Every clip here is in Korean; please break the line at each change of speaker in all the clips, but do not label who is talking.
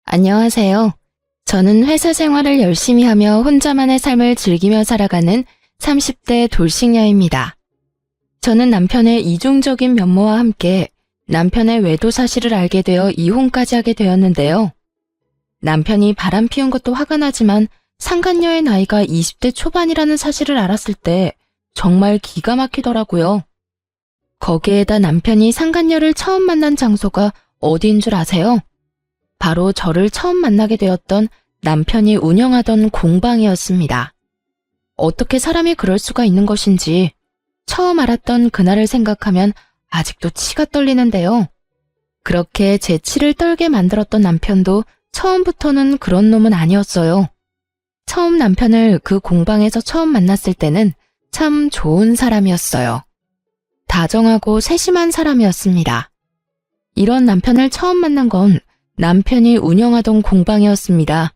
안녕하세요. 저는 회사 생활을 열심히 하며 혼자만의 삶을 즐기며 살아가는 30대 돌싱녀입니다. 저는 남편의 이중적인 면모와 함께 남편의 외도 사실을 알게 되어 이혼까지 하게 되었는데요. 남편이 바람 피운 것도 화가 나지만 상간녀의 나이가 20대 초반이라는 사실을 알았을 때 정말 기가 막히더라고요. 거기에다 남편이 상간녀를 처음 만난 장소가 어디인 줄 아세요? 바로 저를 처음 만나게 되었던 남편이 운영하던 공방이었습니다. 어떻게 사람이 그럴 수가 있는 것인지 처음 알았던 그날을 생각하면 아직도 치가 떨리는데요. 그렇게 제 치를 떨게 만들었던 남편도 처음부터는 그런 놈은 아니었어요. 처음 남편을 그 공방에서 처음 만났을 때는 참 좋은 사람이었어요. 다정하고 세심한 사람이었습니다. 이런 남편을 처음 만난 건 남편이 운영하던 공방이었습니다.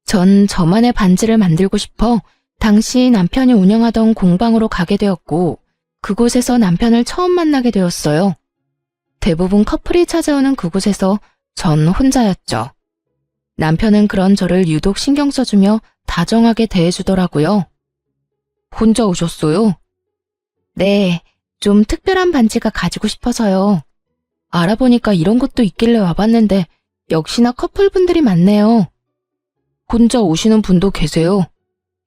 전 저만의 반지를 만들고 싶어 당시 남편이 운영하던 공방으로 가게 되었고 그곳에서 남편을 처음 만나게 되었어요. 대부분 커플이 찾아오는 그곳에서 전 혼자였죠. 남편은 그런 저를 유독 신경 써주며 다정하게 대해주더라고요. 혼자 오셨어요? 네, 좀 특별한 반지가 가지고 싶어서요. 알아보니까 이런 것도 있길래 와봤는데 역시나 커플분들이 많네요. 혼자 오시는 분도 계세요.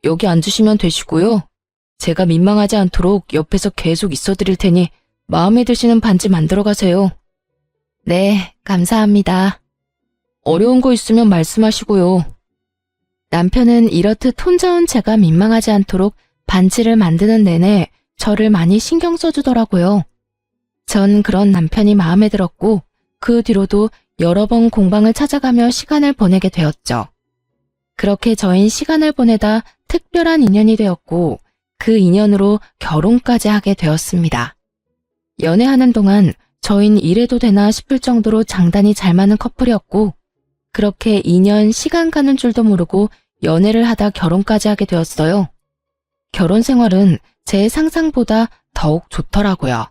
여기 앉으시면 되시고요. 제가 민망하지 않도록 옆에서 계속 있어드릴 테니 마음에 드시는 반지 만들어 가세요. 네, 감사합니다. 어려운 거 있으면 말씀하시고요. 남편은 이렇듯 혼자 온 제가 민망하지 않도록 반지를 만드는 내내 저를 많이 신경 써주더라고요. 전 그런 남편이 마음에 들었고 그 뒤로도 여러 번 공방을 찾아가며 시간을 보내게 되었죠. 그렇게 저흰 시간을 보내다 특별한 인연이 되었고 그 인연으로 결혼까지 하게 되었습니다. 연애하는 동안 저흰 이래도 되나 싶을 정도로 장단이 잘 맞는 커플이었고 그렇게 2년 시간 가는 줄도 모르고 연애를 하다 결혼까지 하게 되었어요. 결혼 생활은 제 상상보다 더욱 좋더라고요.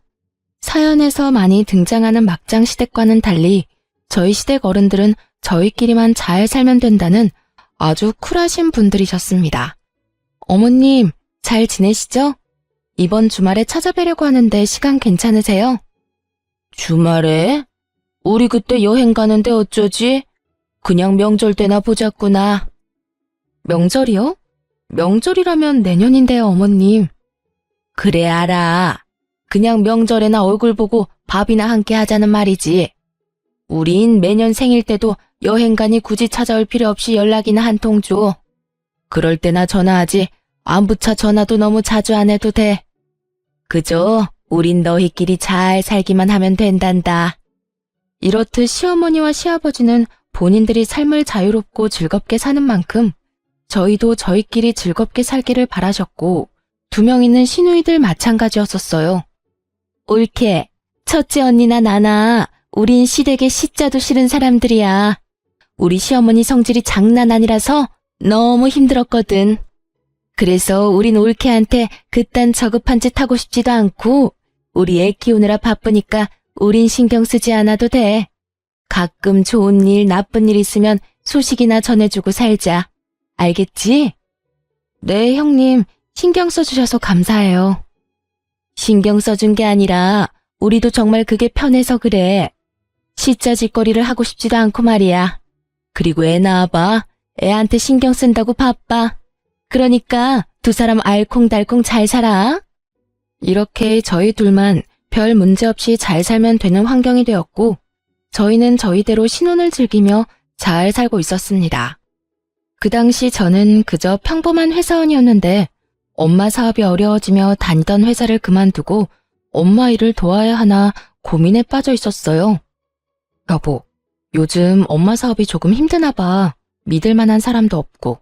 사연에서 많이 등장하는 막장 시댁과는 달리 저희 시댁 어른들은 저희끼리만 잘 살면 된다는 아주 쿨하신 분들이셨습니다. 어머님, 잘 지내시죠? 이번 주말에 찾아뵈려고 하는데 시간 괜찮으세요? 주말에? 우리 그때 여행 가는데 어쩌지? 그냥 명절 때나 보자꾸나. 명절이요? 명절이라면 내년인데요, 어머님. 그래, 알아. 그냥 명절에나 얼굴 보고 밥이나 함께 하자는 말이지. 우린 매년 생일 때도 여행 가니 굳이 찾아올 필요 없이 연락이나 한 통 줘. 그럴 때나 전화하지 안부차 전화도 너무 자주 안 해도 돼. 그저 우린 너희끼리 잘 살기만 하면 된단다. 이렇듯 시어머니와 시아버지는 본인들이 삶을 자유롭고 즐겁게 사는 만큼 저희도 저희끼리 즐겁게 살기를 바라셨고 2명 있는 시누이들 마찬가지였었어요. 옳게 첫째 언니나 나나 우린 시댁에 시자도 싫은 사람들이야. 우리 시어머니 성질이 장난 아니라서 너무 힘들었거든. 그래서 우린 올케한테 그딴 저급한 짓 하고 싶지도 않고 우리 애 키우느라 바쁘니까 우린 신경 쓰지 않아도 돼. 가끔 좋은 일, 나쁜 일 있으면 소식이나 전해주고 살자. 알겠지? 네, 형님. 신경 써주셔서 감사해요. 신경 써준 게 아니라 우리도 정말 그게 편해서 그래. 시자 짓거리를 하고 싶지도 않고 말이야. 그리고 애 낳아봐. 애한테 신경 쓴다고 바빠. 그러니까 2사람 알콩달콩 잘 살아. 이렇게 저희 둘만 별 문제 없이 잘 살면 되는 환경이 되었고 저희는 저희대로 신혼을 즐기며 잘 살고 있었습니다. 그 당시 저는 그저 평범한 회사원이었는데 엄마 사업이 어려워지며 다니던 회사를 그만두고 엄마 일을 도와야 하나 고민에 빠져 있었어요. 여보, 요즘 엄마 사업이 조금 힘드나 봐. 믿을 만한 사람도 없고.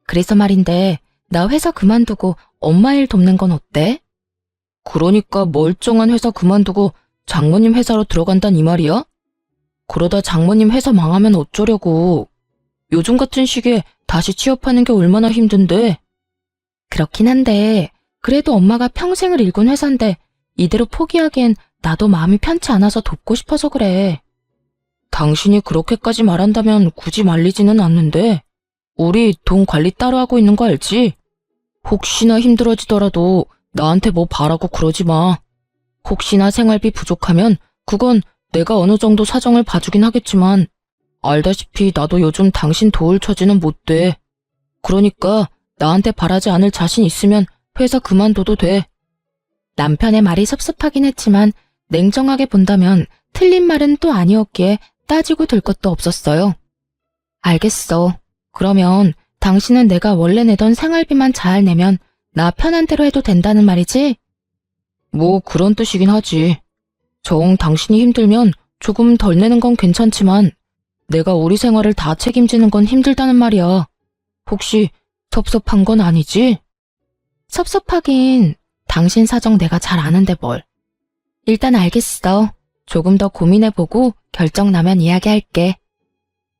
그래서 말인데 나 회사 그만두고 엄마 일 돕는 건 어때? 그러니까 멀쩡한 회사 그만두고 장모님 회사로 들어간단 이 말이야? 그러다 장모님 회사 망하면 어쩌려고. 요즘 같은 시기에 다시 취업하는 게 얼마나 힘든데. 그렇긴 한데 그래도 엄마가 평생을 일군 회사인데 이대로 포기하기엔 나도 마음이 편치 않아서 돕고 싶어서 그래. 당신이 그렇게까지 말한다면 굳이 말리지는 않는데, 우리 돈 관리 따로 하고 있는 거 알지? 혹시나 힘들어지더라도 나한테 뭐 바라고 그러지 마. 혹시나 생활비 부족하면 그건 내가 어느 정도 사정을 봐주긴 하겠지만, 알다시피 나도 요즘 당신 도울 처지는 못 돼. 그러니까 나한테 바라지 않을 자신 있으면 회사 그만둬도 돼. 남편의 말이 섭섭하긴 했지만 냉정하게 본다면 틀린 말은 또 아니었기에 따지고 들 것도 없었어요. 알겠어. 그러면 당신은 내가 원래 내던 생활비만 잘 내면 나 편한 대로 해도 된다는 말이지? 뭐 그런 뜻이긴 하지. 정 당신이 힘들면 조금 덜 내는 건 괜찮지만 내가 우리 생활을 다 책임지는 건 힘들다는 말이야. 혹시 섭섭한 건 아니지? 섭섭하긴 당신 사정 내가 잘 아는데 뭘. 일단 알겠어. 조금 더 고민해보고 결정 나면 이야기할게.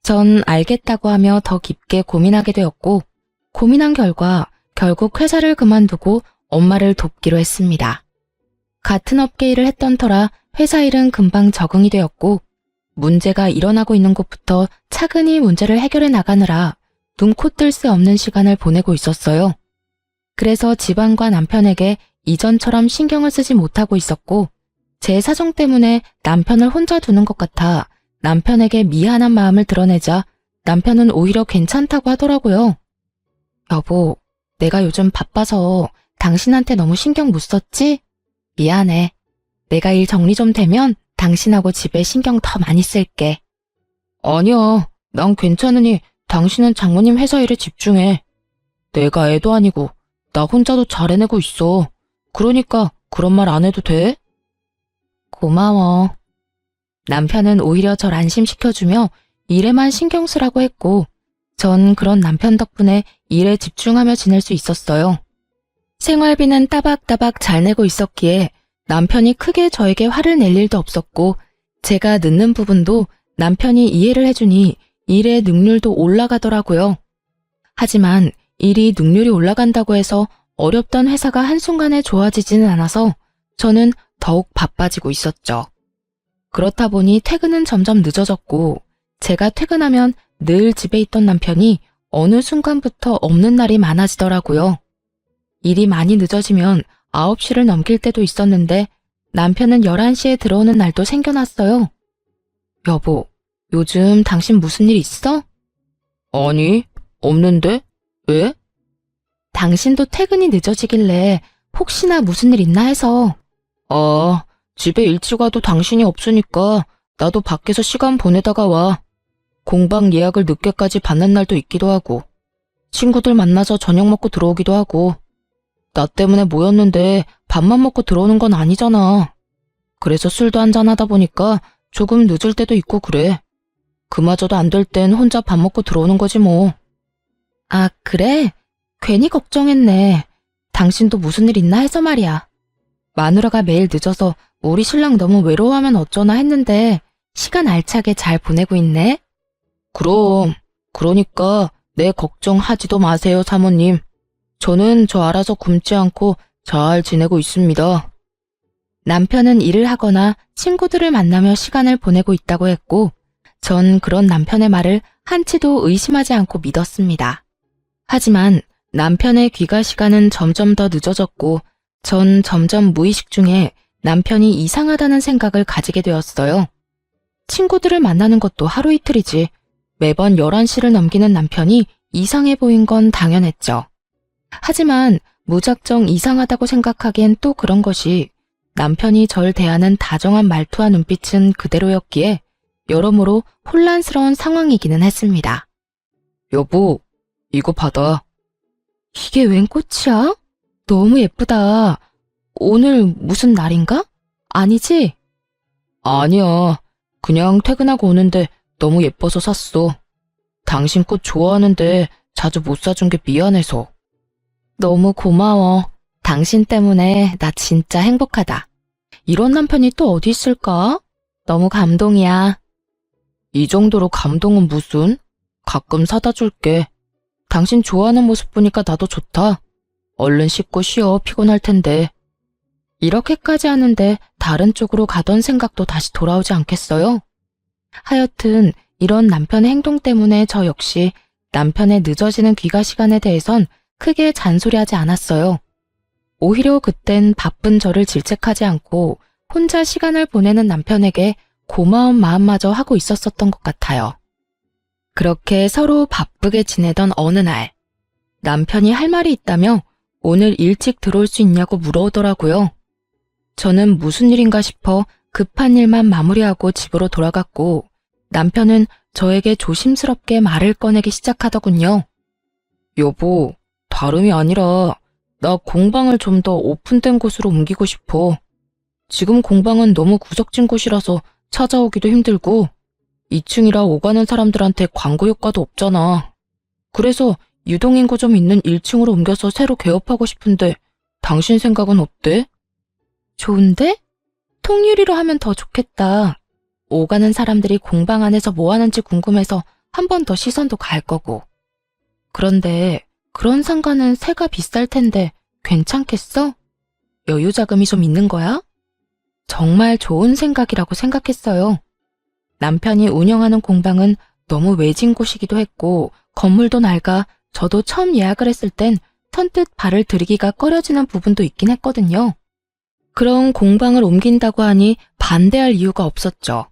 전 알겠다고 하며 더 깊게 고민하게 되었고, 고민한 결과 결국 회사를 그만두고 엄마를 돕기로 했습니다. 같은 업계 일을 했던 터라 회사 일은 금방 적응이 되었고, 문제가 일어나고 있는 곳부터 차근히 문제를 해결해 나가느라 눈코 뜰 새 없는 시간을 보내고 있었어요. 그래서 집안과 남편에게 이전처럼 신경을 쓰지 못하고 있었고, 제 사정 때문에 남편을 혼자 두는 것 같아 남편에게 미안한 마음을 드러내자 남편은 오히려 괜찮다고 하더라고요. 여보, 내가 요즘 바빠서 당신한테 너무 신경 못 썼지? 미안해. 내가 일 정리 좀 되면 당신하고 집에 신경 더 많이 쓸게. 아니야, 난 괜찮으니 당신은 장모님 회사 일에 집중해. 내가 애도 아니고 나 혼자도 잘 해내고 있어. 그러니까 그런 말 안 해도 돼? 고마워. 남편은 오히려 절 안심시켜주며 일에만 신경 쓰라고 했고, 전 그런 남편 덕분에 일에 집중하며 지낼 수 있었어요. 생활비는 따박따박 잘 내고 있었기에 남편이 크게 저에게 화를 낼 일도 없었고, 제가 늦는 부분도 남편이 이해를 해주니 일의 능률도 올라가더라고요. 하지만 일이 능률이 올라간다고 해서 어렵던 회사가 한순간에 좋아지지는 않아서 저는 더욱 바빠지고 있었죠. 그렇다 보니 퇴근은 점점 늦어졌고, 제가 퇴근하면 늘 집에 있던 남편이 어느 순간부터 없는 날이 많아지더라고요. 일이 많이 늦어지면 9시를 넘길 때도 있었는데 남편은 11시에 들어오는 날도 생겨났어요. 여보, 요즘 당신 무슨 일 있어? 아니, 없는데? 왜? 당신도 퇴근이 늦어지길래 혹시나 무슨 일 있나 해서. 아, 집에 일찍 와도 당신이 없으니까 나도 밖에서 시간 보내다가 와. 공방 예약을 늦게까지 받는 날도 있기도 하고, 친구들 만나서 저녁 먹고 들어오기도 하고, 나 때문에 모였는데 밥만 먹고 들어오는 건 아니잖아. 그래서 술도 한잔하다 보니까 조금 늦을 때도 있고 그래. 그마저도 안 될 땐 혼자 밥 먹고 들어오는 거지 뭐. 아, 그래? 괜히 걱정했네. 당신도 무슨 일 있나 해서 말이야. 마누라가 매일 늦어서 우리 신랑 너무 외로워하면 어쩌나 했는데 시간 알차게 잘 보내고 있네. 그럼, 그러니까 내 걱정하지도 마세요, 사모님. 저는 저 알아서 굶지 않고 잘 지내고 있습니다. 남편은 일을 하거나 친구들을 만나며 시간을 보내고 있다고 했고, 전 그런 남편의 말을 한치도 의심하지 않고 믿었습니다. 하지만 남편의 귀가 시간은 점점 더 늦어졌고, 전 점점 무의식 중에 남편이 이상하다는 생각을 가지게 되었어요. 친구들을 만나는 것도 하루 이틀이지 매번 11시를 넘기는 남편이 이상해 보인 건 당연했죠. 하지만 무작정 이상하다고 생각하기엔 또 그런 것이 남편이 절 대하는 다정한 말투와 눈빛은 그대로였기에 여러모로 혼란스러운 상황이기는 했습니다. 여보, 이거 받아. 이게 웬 꽃이야? 너무 예쁘다. 오늘 무슨 날인가? 아니지? 아니야. 그냥 퇴근하고 오는데 너무 예뻐서 샀어. 당신 꽃 좋아하는데 자주 못 사준 게 미안해서. 너무 고마워. 당신 때문에 나 진짜 행복하다. 이런 남편이 또 어디 있을까? 너무 감동이야. 이 정도로 감동은 무슨? 가끔 사다 줄게. 당신 좋아하는 모습 보니까 나도 좋다. 얼른 씻고 쉬어, 피곤할 텐데. 이렇게까지 하는데 다른 쪽으로 가던 생각도 다시 돌아오지 않겠어요? 하여튼 이런 남편의 행동 때문에 저 역시 남편의 늦어지는 귀가 시간에 대해선 크게 잔소리하지 않았어요. 오히려 그땐 바쁜 저를 질책하지 않고 혼자 시간을 보내는 남편에게 고마운 마음마저 하고 있었던 것 같아요. 그렇게 서로 바쁘게 지내던 어느 날, 남편이 할 말이 있다며 오늘 일찍 들어올 수 있냐고 물어오더라고요. 저는 무슨 일인가 싶어 급한 일만 마무리하고 집으로 돌아갔고, 남편은 저에게 조심스럽게 말을 꺼내기 시작하더군요. 여보, 다름이 아니라 나 공방을 좀 더 오픈된 곳으로 옮기고 싶어. 지금 공방은 너무 구석진 곳이라서 찾아오기도 힘들고 2층이라 오가는 사람들한테 광고 효과도 없잖아. 그래서 유동인구 좀 있는 1층으로 옮겨서 새로 개업하고 싶은데 당신 생각은 어때? 좋은데? 통유리로 하면 더 좋겠다. 오가는 사람들이 공방 안에서 뭐 하는지 궁금해서 한 번 더 시선도 갈 거고. 그런데 그런 상가는 세가 비쌀 텐데 괜찮겠어? 여유 자금이 좀 있는 거야? 정말 좋은 생각이라고 생각했어요. 남편이 운영하는 공방은 너무 외진 곳이기도 했고 건물도 낡아 저도 처음 예약을 했을 땐 선뜻 발을 들이기가 꺼려지는 부분도 있긴 했거든요. 그런 공방을 옮긴다고 하니 반대할 이유가 없었죠.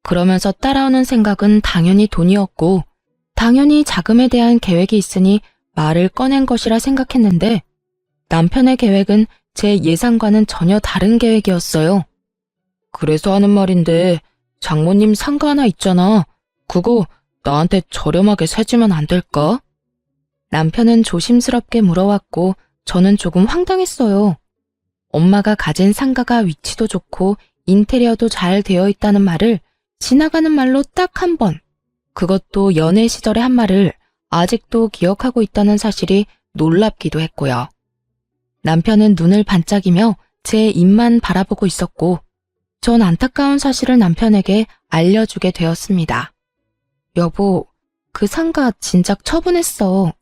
그러면서 따라오는 생각은 당연히 돈이었고 당연히 자금에 대한 계획이 있으니 말을 꺼낸 것이라 생각했는데 남편의 계획은 제 예상과는 전혀 다른 계획이었어요. 그래서 하는 말인데 장모님 상가 하나 있잖아. 그거 나한테 저렴하게 사주면 안 될까? 남편은 조심스럽게 물어왔고 저는 조금 황당했어요. 엄마가 가진 상가가 위치도 좋고 인테리어도 잘 되어 있다는 말을 지나가는 말로 딱 한 번, 그것도 연애 시절의 한 말을 아직도 기억하고 있다는 사실이 놀랍기도 했고요. 남편은 눈을 반짝이며 제 입만 바라보고 있었고 전 안타까운 사실을 남편에게 알려주게 되었습니다. 여보, 그 상가 진작 처분했어.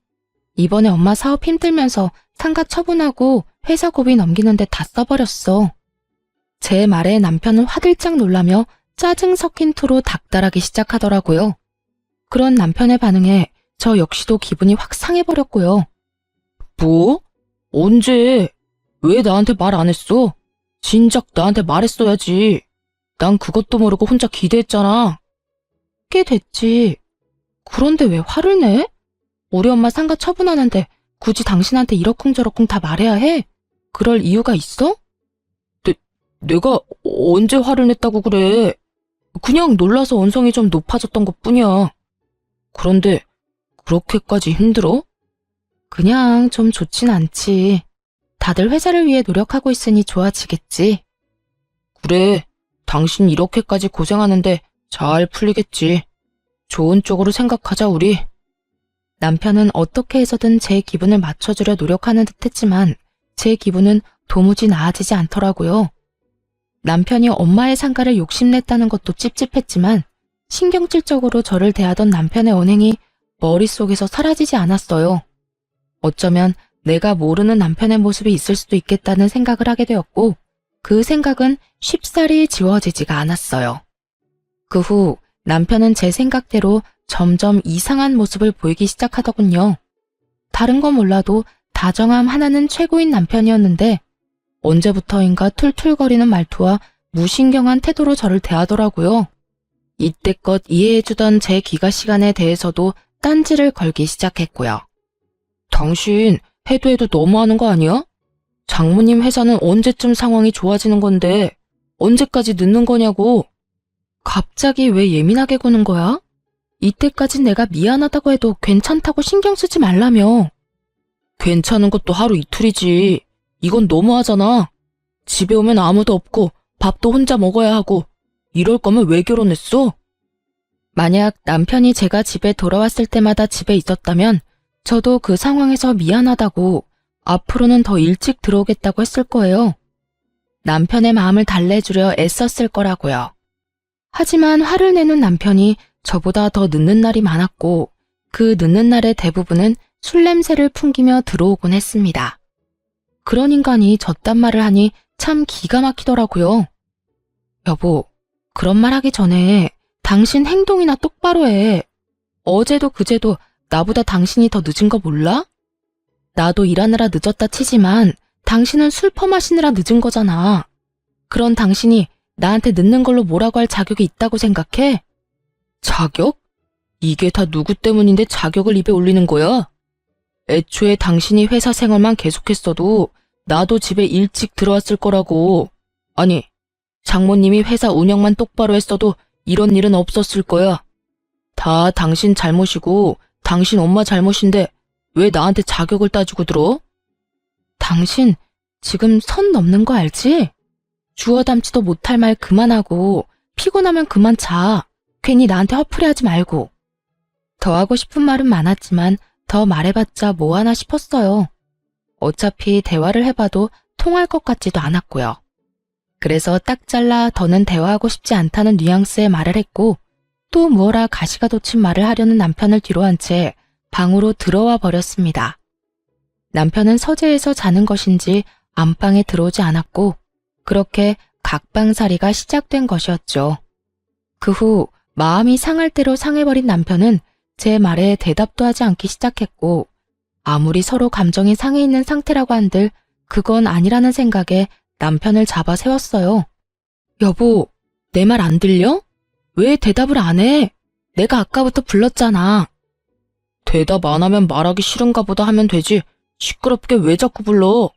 이번에 엄마 사업 힘들면서 상가 처분하고 회사 고비 넘기는데 다 써버렸어. 제 말에 남편은 화들짝 놀라며 짜증 섞인 투로 닥달하기 시작하더라고요. 그런 남편의 반응에 저 역시도 기분이 확 상해버렸고요. 뭐? 언제? 왜 나한테 말 안 했어? 진작 나한테 말했어야지. 난 그것도 모르고 혼자 기대했잖아. 꽤 됐지. 그런데 왜 화를 내? 우리 엄마 상가 처분하는데 굳이 당신한테 이러쿵저러쿵 다 말해야 해? 그럴 이유가 있어? 내가 언제 화를 냈다고 그래? 그냥 놀라서 언성이 좀 높아졌던 것뿐이야. 그런데 그렇게까지 힘들어? 그냥 좀 좋진 않지. 다들 회사를 위해 노력하고 있으니 좋아지겠지. 그래, 당신 이렇게까지 고생하는데 잘 풀리겠지. 좋은 쪽으로 생각하자, 우리. 남편은 어떻게 해서든 제 기분을 맞춰주려 노력하는 듯했지만 제 기분은 도무지 나아지지 않더라고요. 남편이 엄마의 상가를 욕심냈다는 것도 찝찝했지만 신경질적으로 저를 대하던 남편의 언행이 머릿속에서 사라지지 않았어요. 어쩌면 내가 모르는 남편의 모습이 있을 수도 있겠다는 생각을 하게 되었고 그 생각은 쉽사리 지워지지가 않았어요. 그 후 남편은 제 생각대로 점점 이상한 모습을 보이기 시작하더군요. 다른 건 몰라도 다정함 하나는 최고인 남편이었는데 언제부터인가 툴툴거리는 말투와 무신경한 태도로 저를 대하더라고요. 이때껏 이해해주던 제 귀가 시간에 대해서도 딴지를 걸기 시작했고요. 당신 해도 해도 너무하는 거 아니야? 장모님 회사는 언제쯤 상황이 좋아지는 건데 언제까지 늦는 거냐고. 갑자기 왜 예민하게 구는 거야? 이때까진 내가 미안하다고 해도 괜찮다고 신경 쓰지 말라며. 괜찮은 것도 하루 이틀이지. 이건 너무하잖아. 집에 오면 아무도 없고 밥도 혼자 먹어야 하고 이럴 거면 왜 결혼했어? 만약 남편이 제가 집에 돌아왔을 때마다 집에 있었다면 저도 그 상황에서 미안하다고 앞으로는 더 일찍 들어오겠다고 했을 거예요. 남편의 마음을 달래주려 애썼을 거라고요. 하지만 화를 내는 남편이 저보다 더 늦는 날이 많았고 그 늦는 날의 대부분은 술 냄새를 풍기며 들어오곤 했습니다. 그런 인간이 저딴 말을 하니 참 기가 막히더라고요. 여보, 그런 말 하기 전에 당신 행동이나 똑바로 해. 어제도 그제도 나보다 당신이 더 늦은 거 몰라? 나도 일하느라 늦었다 치지만 당신은 술 퍼마시느라 늦은 거잖아. 그런 당신이 나한테 늦는 걸로 뭐라고 할 자격이 있다고 생각해? 자격? 이게 다 누구 때문인데 자격을 입에 올리는 거야? 애초에 당신이 회사 생활만 계속했어도 나도 집에 일찍 들어왔을 거라고. 아니, 장모님이 회사 운영만 똑바로 했어도 이런 일은 없었을 거야. 다 당신 잘못이고 당신 엄마 잘못인데 왜 나한테 자격을 따지고 들어? 당신 지금 선 넘는 거 알지? 주워 담지도 못할 말 그만하고 피곤하면 그만 자. 괜히 나한테 화풀이하지 말고. 더 하고 싶은 말은 많았지만 더 말해봤자 뭐 하나 싶었어요. 어차피 대화를 해봐도 통할 것 같지도 않았고요. 그래서 딱 잘라 더는 대화하고 싶지 않다는 뉘앙스의 말을 했고 또 무어라 가시가 돋친 말을 하려는 남편을 뒤로 한 채 방으로 들어와 버렸습니다. 남편은 서재에서 자는 것인지 안방에 들어오지 않았고 그렇게 각방살이가 시작된 것이었죠. 그 후 마음이 상할 대로 상해버린 남편은 제 말에 대답도 하지 않기 시작했고 아무리 서로 감정이 상해 있는 상태라고 한들 그건 아니라는 생각에 남편을 잡아 세웠어요. 여보, 내 말 안 들려? 왜 대답을 안 해? 내가 아까부터 불렀잖아. 대답 안 하면 말하기 싫은가 보다 하면 되지. 시끄럽게 왜 자꾸 불러?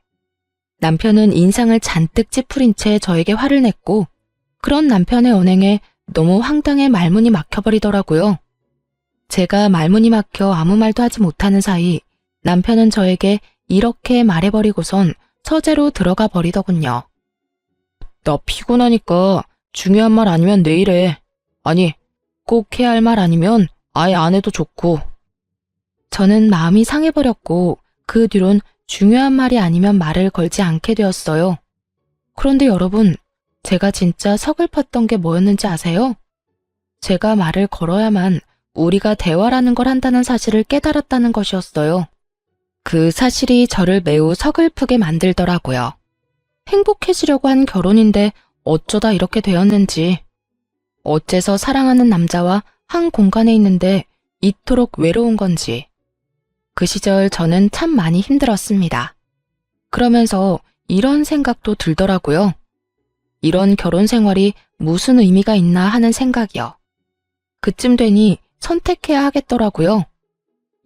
남편은 인상을 잔뜩 찌푸린 채 저에게 화를 냈고 그런 남편의 언행에 너무 황당해 말문이 막혀버리더라고요. 제가 말문이 막혀 아무 말도 하지 못하는 사이 남편은 저에게 이렇게 말해버리고선 서재로 들어가 버리더군요. 나 피곤하니까 중요한 말 아니면 내일 해. 아니, 꼭 해야 할 말 아니면 아예 안 해도 좋고. 저는 마음이 상해버렸고 그 뒤론 중요한 말이 아니면 말을 걸지 않게 되었어요. 그런데 여러분, 제가 진짜 서글펐던 게 뭐였는지 아세요? 제가 말을 걸어야만 우리가 대화라는 걸 한다는 사실을 깨달았다는 것이었어요. 그 사실이 저를 매우 서글프게 만들더라고요. 행복해지려고 한 결혼인데 어쩌다 이렇게 되었는지. 어째서 사랑하는 남자와 한 공간에 있는데 이토록 외로운 건지. 그 시절 저는 참 많이 힘들었습니다. 그러면서 이런 생각도 들더라고요. 이런 결혼 생활이 무슨 의미가 있나 하는 생각이요. 그쯤 되니 선택해야 하겠더라고요.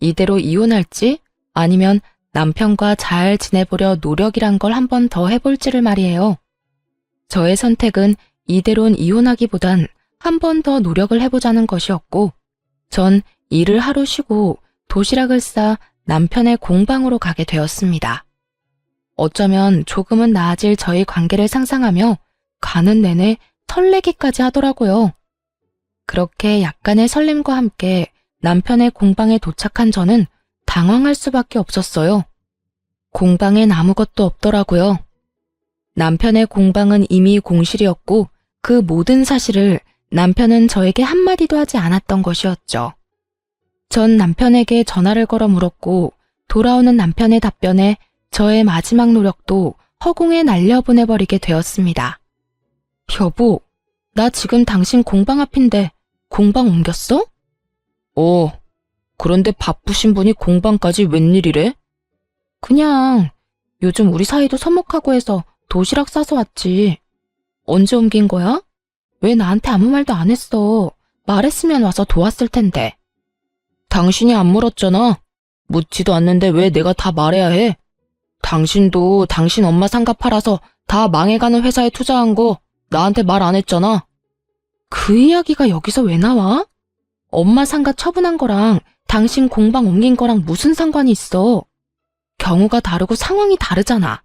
이대로 이혼할지 아니면 남편과 잘 지내보려 노력이란 걸 한 번 더 해볼지를 말이에요. 저의 선택은 이대로는 이혼하기보단 한 번 더 노력을 해보자는 것이었고 전 일을 하루 쉬고 도시락을 싸 남편의 공방으로 가게 되었습니다. 어쩌면 조금은 나아질 저희 관계를 상상하며 가는 내내 설레기까지 하더라고요. 그렇게 약간의 설렘과 함께 남편의 공방에 도착한 저는 당황할 수밖에 없었어요. 공방엔 아무것도 없더라고요. 남편의 공방은 이미 공실이었고 그 모든 사실을 남편은 저에게 한마디도 하지 않았던 것이었죠. 전 남편에게 전화를 걸어 물었고 돌아오는 남편의 답변에 저의 마지막 노력도 허공에 날려보내버리게 되었습니다. 여보, 나 지금 당신 공방 앞인데 공방 옮겼어? 그런데 바쁘신 분이 공방까지 웬일이래? 그냥 요즘 우리 사이도 서먹하고 해서 도시락 싸서 왔지. 언제 옮긴 거야? 왜 나한테 아무 말도 안 했어? 말했으면 와서 도왔을 텐데. 당신이 안 물었잖아. 묻지도 않는데 왜 내가 다 말해야 해? 당신도 당신 엄마 상가 팔아서 다 망해가는 회사에 투자한 거 나한테 말 안 했잖아. 그 이야기가 여기서 왜 나와? 엄마 상가 처분한 거랑 당신 공방 옮긴 거랑 무슨 상관이 있어? 경우가 다르고 상황이 다르잖아.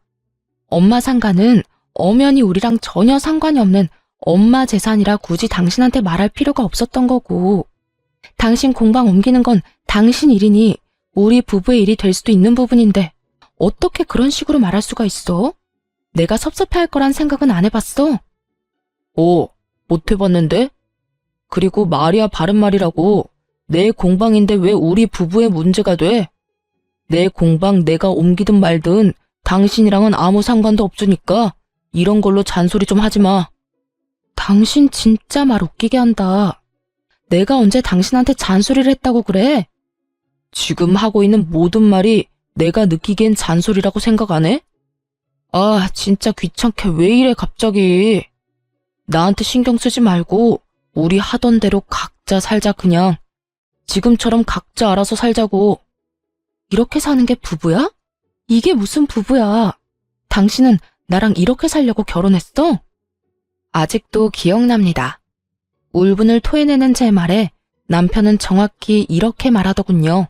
엄마 상가는 엄연히 우리랑 전혀 상관이 없는 엄마 재산이라 굳이 당신한테 말할 필요가 없었던 거고, 당신 공방 옮기는 건 당신 일이니 우리 부부의 일이 될 수도 있는 부분인데 어떻게 그런 식으로 말할 수가 있어? 내가 섭섭해할 거란 생각은 안 해봤어? 못 해봤는데? 그리고 말이야 바른 말이라고. 내 공방인데 왜 우리 부부의 문제가 돼? 내 공방 내가 옮기든 말든 당신이랑은 아무 상관도 없으니까 이런 걸로 잔소리 좀 하지 마. 당신 진짜 말 웃기게 한다. 내가 언제 당신한테 잔소리를 했다고 그래? 지금 하고 있는 모든 말이 내가 느끼기엔 잔소리라고 생각 안 해? 아, 진짜 귀찮게 왜 이래 갑자기. 나한테 신경 쓰지 말고 우리 하던 대로 각자 살자 그냥. 지금처럼 각자 알아서 살자고. 이렇게 사는 게 부부야? 이게 무슨 부부야. 당신은 나랑 이렇게 살려고 결혼했어? 아직도 기억납니다. 울분을 토해내는 제 말에 남편은 정확히 이렇게 말하더군요.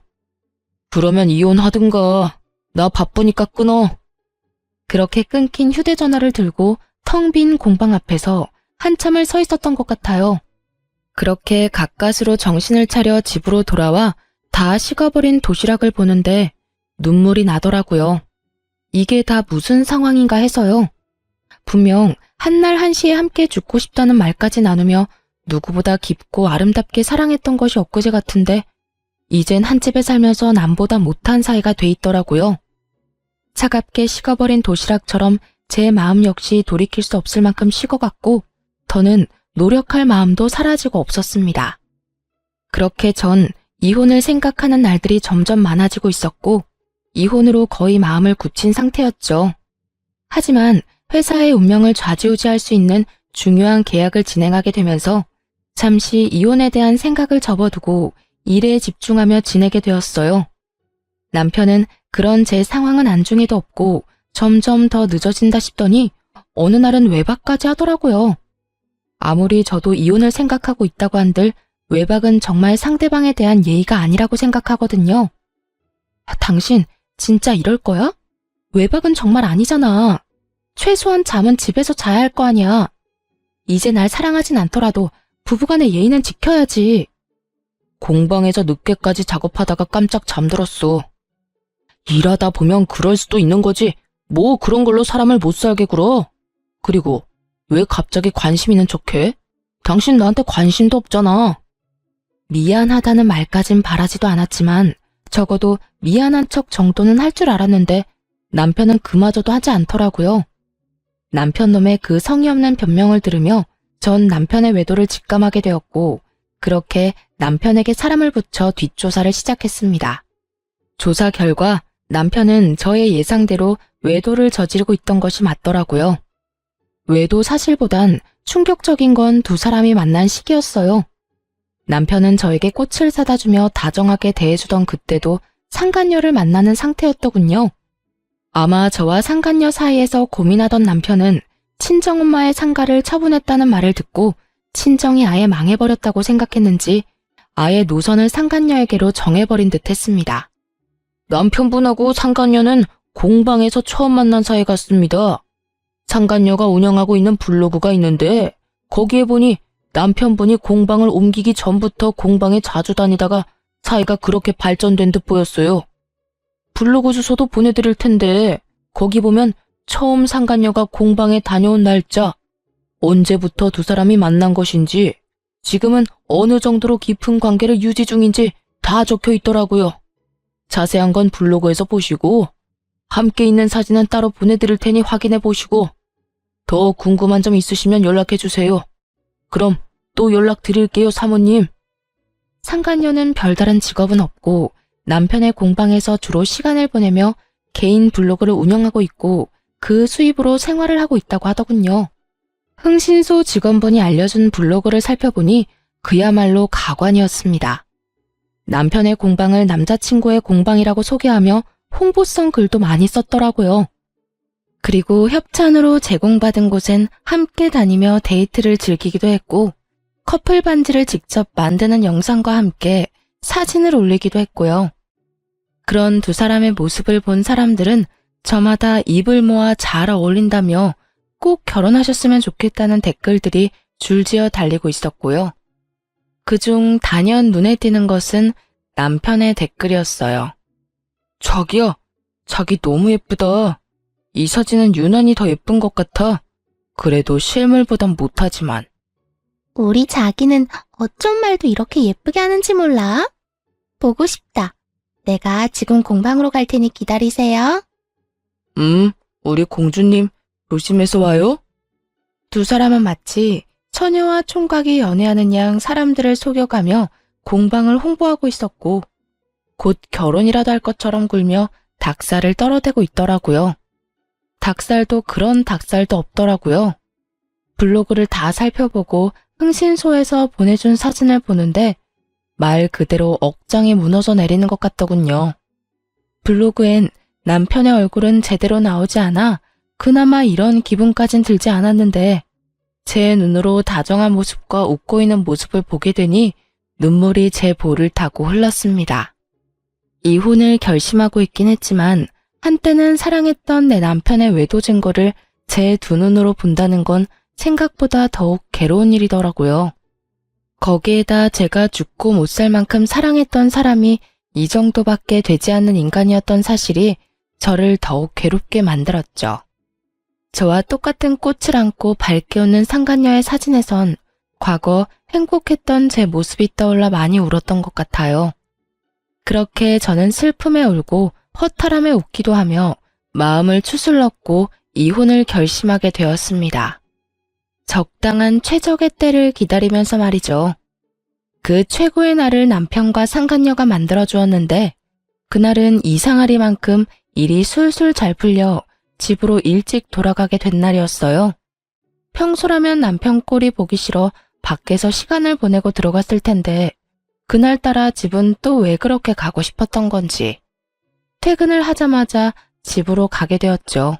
그러면 이혼하든가. 나 바쁘니까 끊어. 그렇게 끊긴 휴대전화를 들고 텅 빈 공방 앞에서 한참을 서 있었던 것 같아요. 그렇게 가까스로 정신을 차려 집으로 돌아와 다 식어버린 도시락을 보는데 눈물이 나더라고요. 이게 다 무슨 상황인가 해서요. 분명 한날 한시에 함께 죽고 싶다는 말까지 나누며 누구보다 깊고 아름답게 사랑했던 것이 엊그제 같은데 이젠 한 집에 살면서 남보다 못한 사이가 돼 있더라고요. 차갑게 식어버린 도시락처럼 제 마음 역시 돌이킬 수 없을 만큼 식어갔고 더는 노력할 마음도 사라지고 없었습니다. 그렇게 전 이혼을 생각하는 날들이 점점 많아지고 있었고 이혼으로 거의 마음을 굳힌 상태였죠. 하지만 회사의 운명을 좌지우지할 수 있는 중요한 계약을 진행하게 되면서 잠시 이혼에 대한 생각을 접어두고 일에 집중하며 지내게 되었어요. 남편은 그런 제 상황은 안중에도 없고 점점 더 늦어진다 싶더니 어느 날은 외박까지 하더라고요. 아무리 저도 이혼을 생각하고 있다고 한들 외박은 정말 상대방에 대한 예의가 아니라고 생각하거든요. 당신 진짜 이럴 거야? 외박은 정말 아니잖아. 최소한 잠은 집에서 자야 할 거 아니야. 이제 날 사랑하진 않더라도 부부간의 예의는 지켜야지. 공방에서 늦게까지 작업하다가 깜짝 잠들었어. 일하다 보면 그럴 수도 있는 거지. 뭐 그런 걸로 사람을 못 살게 굴어. 그리고 왜 갑자기 관심 있는 척해? 당신 나한테 관심도 없잖아. 미안하다는 말까진 바라지도 않았지만 적어도 미안한 척 정도는 할 줄 알았는데 남편은 그마저도 하지 않더라고요. 남편 놈의 그 성의 없는 변명을 들으며 전 남편의 외도를 직감하게 되었고 그렇게 남편에게 사람을 붙여 뒷조사를 시작했습니다. 조사 결과 남편은 저의 예상대로 외도를 저지르고 있던 것이 맞더라고요. 외도 사실보단 충격적인 건 두 사람이 만난 시기였어요. 남편은 저에게 꽃을 사다 주며 다정하게 대해주던 그때도 상간녀를 만나는 상태였더군요. 아마 저와 상간녀 사이에서 고민하던 남편은 친정엄마의 상가를 처분했다는 말을 듣고 친정이 아예 망해버렸다고 생각했는지 아예 노선을 상간녀에게로 정해버린 듯 했습니다. 남편분하고 상간녀는 공방에서 처음 만난 사이 같습니다. 상간녀가 운영하고 있는 블로그가 있는데 거기에 보니 남편분이 공방을 옮기기 전부터 공방에 자주 다니다가 사이가 그렇게 발전된 듯 보였어요. 블로그 주소도 보내드릴 텐데 거기 보면 처음 상간녀가 공방에 다녀온 날짜, 언제부터 두 사람이 만난 것인지, 지금은 어느 정도로 깊은 관계를 유지 중인지 다 적혀 있더라고요. 자세한 건 블로그에서 보시고 함께 있는 사진은 따로 보내드릴 테니 확인해 보시고 더 궁금한 점 있으시면 연락해 주세요. 그럼 또 연락드릴게요, 사모님. 상간녀는 별다른 직업은 없고 남편의 공방에서 주로 시간을 보내며 개인 블로그를 운영하고 있고 그 수입으로 생활을 하고 있다고 하더군요. 흥신소 직원분이 알려준 블로그를 살펴보니 그야말로 가관이었습니다. 남편의 공방을 남자친구의 공방이라고 소개하며 홍보성 글도 많이 썼더라고요. 그리고 협찬으로 제공받은 곳엔 함께 다니며 데이트를 즐기기도 했고 커플 반지를 직접 만드는 영상과 함께 사진을 올리기도 했고요. 그런 두 사람의 모습을 본 사람들은 저마다 입을 모아 잘 어울린다며 꼭 결혼하셨으면 좋겠다는 댓글들이 줄지어 달리고 있었고요. 그중 단연 눈에 띄는 것은 남편의 댓글이었어요. 자기야, 자기 너무 예쁘다. 이 사진은 유난히 더 예쁜 것 같아. 그래도 실물보단 못하지만.
우리 자기는 어쩜 말도 이렇게 예쁘게 하는지 몰라? 보고 싶다. 내가 지금 공방으로 갈 테니 기다리세요.
우리 공주님 조심해서 와요. 두 사람은 마치 처녀와 총각이 연애하는 양 사람들을 속여가며 공방을 홍보하고 있었고 곧 결혼이라도 할 것처럼 굴며 닭살을 떨어대고 있더라고요. 닭살도 그런 닭살도 없더라고요. 블로그를 다 살펴보고 흥신소에서 보내준 사진을 보는데 말 그대로 억장이 무너져 내리는 것 같더군요. 블로그엔 남편의 얼굴은 제대로 나오지 않아 그나마 이런 기분까진 들지 않았는데 제 눈으로 다정한 모습과 웃고 있는 모습을 보게 되니 눈물이 제 볼을 타고 흘렀습니다. 이혼을 결심하고 있긴 했지만 한때는 사랑했던 내 남편의 외도 증거를 제 두 눈으로 본다는 건 생각보다 더욱 괴로운 일이더라고요. 거기에다 제가 죽고 못 살 만큼 사랑했던 사람이 이 정도밖에 되지 않는 인간이었던 사실이 저를 더욱 괴롭게 만들었죠. 저와 똑같은 꽃을 안고 밝게 웃는 상간녀의 사진에선 과거 행복했던 제 모습이 떠올라 많이 울었던 것 같아요. 그렇게 저는 슬픔에 울고 허탈함에 웃기도 하며 마음을 추슬렀고 이혼을 결심하게 되었습니다. 적당한 최적의 때를 기다리면서 말이죠. 그 최고의 날을 남편과 상간녀가 만들어주었는데 그날은 이상하리만큼 일이 술술 잘 풀려 집으로 일찍 돌아가게 된 날이었어요. 평소라면 남편 꼴이 보기 싫어 밖에서 시간을 보내고 들어갔을 텐데 그날따라 집은 또 왜 그렇게 가고 싶었던 건지 퇴근을 하자마자 집으로 가게 되었죠.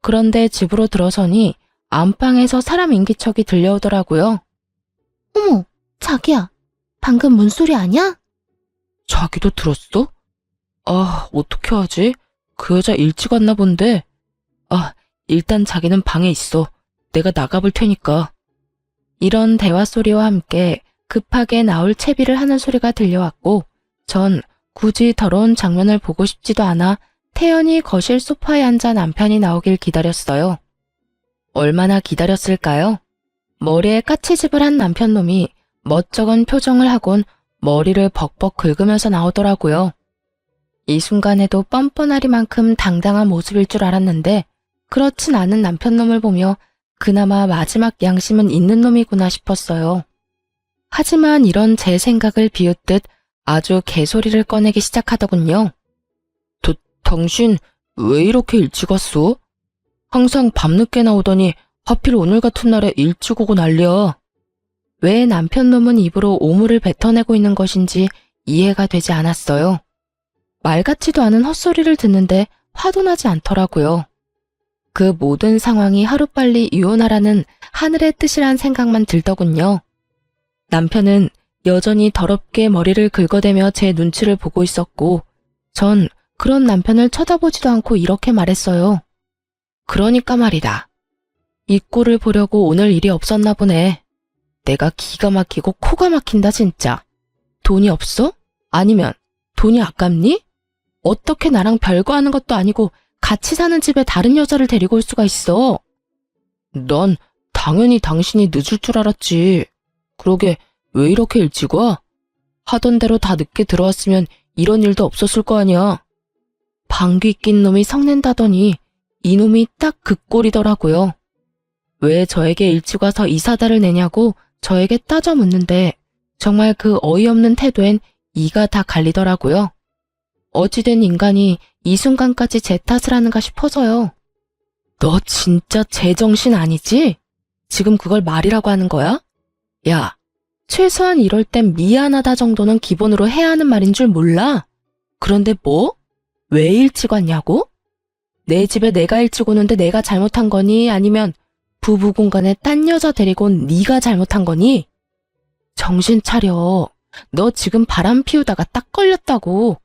그런데 집으로 들어서니 안방에서 사람 인기척이 들려오더라고요.
어머, 자기야. 방금 문소리 아냐?
자기도 들었어? 아, 어떻게 하지? 그 여자 일찍 왔나 본데. 아, 일단 자기는 방에 있어. 내가 나가볼 테니까. 이런 대화 소리와 함께 급하게 나올 채비를 하는 소리가 들려왔고 전 굳이 더러운 장면을 보고 싶지도 않아 태연히 거실 소파에 앉아 남편이 나오길 기다렸어요. 얼마나 기다렸을까요? 머리에 까치집을 한 남편놈이 멋쩍은 표정을 하곤 머리를 벅벅 긁으면서 나오더라고요. 이 순간에도 뻔뻔하리만큼 당당한 모습일 줄 알았는데 그렇진 않은 남편놈을 보며 그나마 마지막 양심은 있는 놈이구나 싶었어요. 하지만 이런 제 생각을 비웃듯 아주 개소리를 꺼내기 시작하더군요. 당신 왜 이렇게 일찍 왔어? 항상 밤늦게 나오더니 하필 오늘 같은 날에 일찍 오고 난리야. 왜 남편놈은 입으로 오물을 뱉어내고 있는 것인지 이해가 되지 않았어요. 말 같지도 않은 헛소리를 듣는데 화도 나지 않더라고요. 그 모든 상황이 하루빨리 이혼하라는 하늘의 뜻이란 생각만 들더군요. 남편은 여전히 더럽게 머리를 긁어대며 제 눈치를 보고 있었고 전 그런 남편을 쳐다보지도 않고 이렇게 말했어요. 그러니까 말이다. 이 꼴을 보려고 오늘 일이 없었나 보네. 내가 기가 막히고 코가 막힌다 진짜. 돈이 없어? 아니면 돈이 아깝니? 어떻게 나랑 별거 하는 것도 아니고 같이 사는 집에 다른 여자를 데리고 올 수가 있어? 난 당연히 당신이 늦을 줄 알았지. 그러게 왜 이렇게 일찍 와? 하던 대로 다 늦게 들어왔으면 이런 일도 없었을 거 아니야. 방귀 낀 놈이 성낸다더니 이놈이 딱 그 꼴이더라고요. 왜 저에게 일찍 와서 이 사달을 내냐고 저에게 따져 묻는데 정말 그 어이없는 태도엔 이가 다 갈리더라고요. 어찌된 인간이 이 순간까지 제 탓을 하는가 싶어서요. 너 진짜 제정신 아니지? 지금 그걸 말이라고 하는 거야? 야, 최소한 이럴 땐 미안하다 정도는 기본으로 해야 하는 말인 줄 몰라? 그런데 뭐? 왜 일찍 왔냐고? 내 집에 내가 일찍 오는데 내가 잘못한 거니? 아니면 부부 공간에 딴 여자 데리고 온 네가 잘못한 거니? 정신 차려. 너 지금 바람 피우다가 딱 걸렸다고.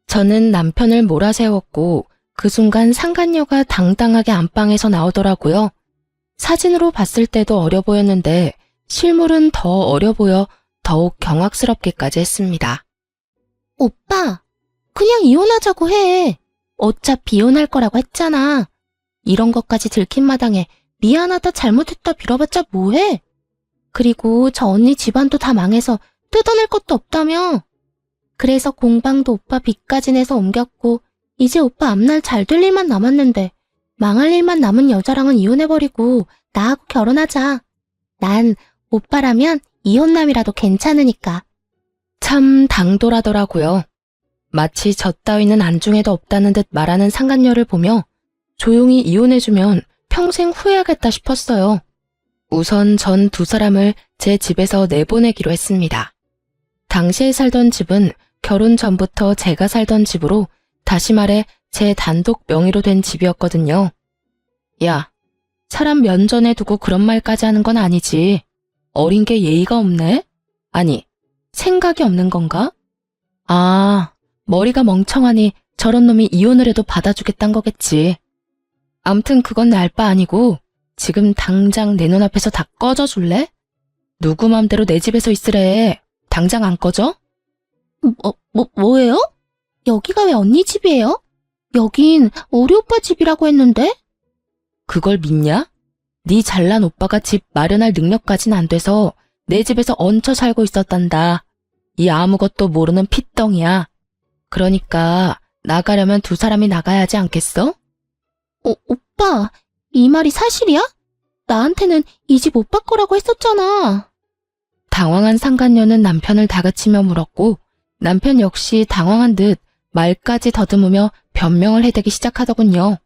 저는 남편을 몰아세웠고 그 순간 상간녀가 당당하게 안방에서 나오더라고요. 사진으로 봤을 때도 어려 보였는데 실물은 더 어려 보여 더욱 경악스럽기까지 했습니다.
오빠, 그냥 이혼하자고 해. 어차피 이혼할 거라고 했잖아. 이런 것까지 들킨 마당에 미안하다 잘못했다 빌어봤자 뭐해? 그리고 저 언니 집안도 다 망해서 뜯어낼 것도 없다며. 그래서 공방도 오빠 빚까지 내서 옮겼고 이제 오빠 앞날 잘 될 일만 남았는데 망할 일만 남은 여자랑은 이혼해버리고 나하고 결혼하자. 난 오빠라면 이혼남이라도 괜찮으니까.
참 당돌하더라고요. 마치 저 따위는 안중에도 없다는 듯 말하는 상간녀를 보며 조용히 이혼해주면 평생 후회하겠다 싶었어요. 우선 전 두 사람을 제 집에서 내보내기로 했습니다. 당시에 살던 집은 결혼 전부터 제가 살던 집으로, 다시 말해 제 단독 명의로 된 집이었거든요. 야, 사람 면전에 두고 그런 말까지 하는 건 아니지. 어린 게 예의가 없네? 아니, 생각이 없는 건가? 아, 머리가 멍청하니 저런 놈이 이혼을 해도 받아주겠단 거겠지. 암튼 그건 알 바 아니고 지금 당장 내 눈앞에서 다 꺼져줄래? 누구 맘대로 내 집에서 있으래. 당장 안 꺼져?
뭐예요? 여기가 왜 언니 집이에요? 여긴 우리 오빠 집이라고 했는데?
그걸 믿냐? 네 잘난 오빠가 집 마련할 능력까진 안 돼서 내 집에서 얹혀 살고 있었단다. 이 아무것도 모르는 핏덩이야. 그러니까 나가려면 두 사람이 나가야 하지 않겠어?
오빠, 이 말이 사실이야? 나한테는 이 집 오빠 거라고 했었잖아.
당황한 상간녀는 남편을 다그치며 물었고, 남편 역시 당황한 듯 말까지 더듬으며 변명을 해대기 시작하더군요.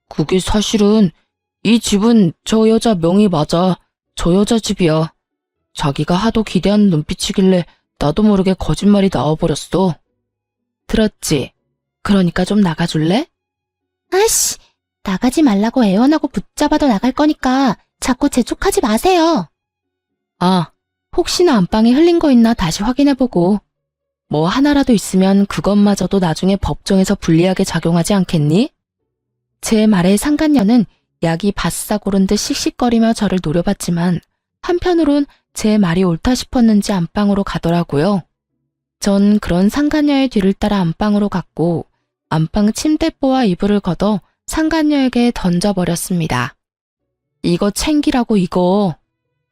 그게 사실은 이 집은 저 여자 명의 맞아. 저 여자 집이야. 자기가 하도 기대하는 눈빛이길래 나도 모르게 거짓말이 나와버렸어. 들었지? 그러니까 좀 나가줄래?
아씨, 나가지 말라고 애원하고 붙잡아도 나갈 거니까 자꾸 재촉하지 마세요.
아, 혹시나 안방에 흘린 거 있나 다시 확인해보고. 뭐 하나라도 있으면 그것마저도 나중에 법정에서 불리하게 작용하지 않겠니? 제 말에 상간녀는 약이 바싹 오른 듯 씩씩거리며 저를 노려봤지만 한편으론 제 말이 옳다 싶었는지 안방으로 가더라고요. 전 그런 상간녀의 뒤를 따라 안방으로 갔고 안방 침대보와 이불을 걷어 상간녀에게 던져버렸습니다. 이거 챙기라고 이거.